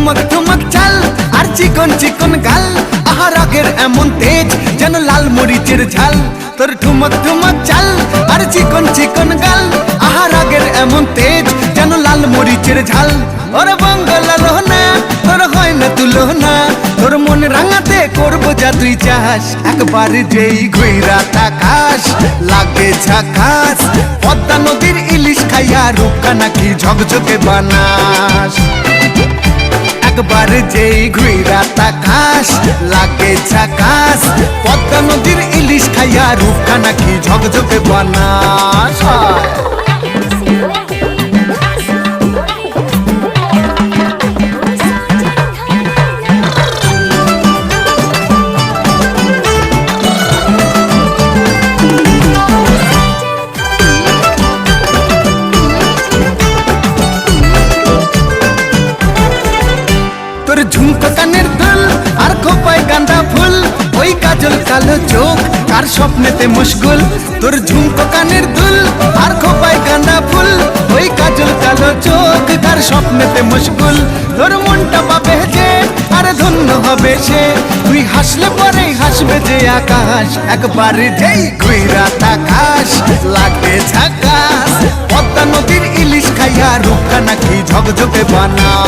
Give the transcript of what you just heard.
ঠুমক ঠুমক চাল আর চিকন চিকন গাল, আহা রাগের এমন তেজ যেন লাল মরিচের ঝাল। তোর ঠুমক ঠুমক চাল আর চিকন চিকন গাল, আহা রাগের এমন তেজ যেন লাল মরিচের ঝাল। ওরে বাঙ্গালা লোহনা তোর হয় না তুলনা, তোর মন রাঙাতে করবো যা তুই চাস। একবার যেই ঘুইরা তাকাস লাগে ঝাকাস, পদ্মা নদীর ইলিশ খাইয়া রূপকা নাকি ঝকঝকে বানাস। একবার যেই ঘুইরা তাকাস লাগে ঝাকাস, পদ্মা নদীর ইলিশ খাইয়া রূপকা নাকি ঝকঝকে বানাস। তোর ঝুমকো কানের দুল আর খোপায় গাঁদা ফুল, ওই কাজল কালো চোখ কার স্বপ্নেতে মশগুল। তোর ঝুমকো কানের দুল আর খোপায় গাঁদা ফুল, ওই কাজল কালো চোখ কার স্বপ্নেতে মশগুল। তোর মনটা পাবে যে আর ধন্য হবে সে, তুই হাসলে পরেই হাসবে যে আকাশ। একবার যেই ঘুইরা তাকাস লাগে ঝাকাস, পদ্মা নদীর ইলিশ খাইয়া রূপকা নাকি ঝকঝকে বানাস।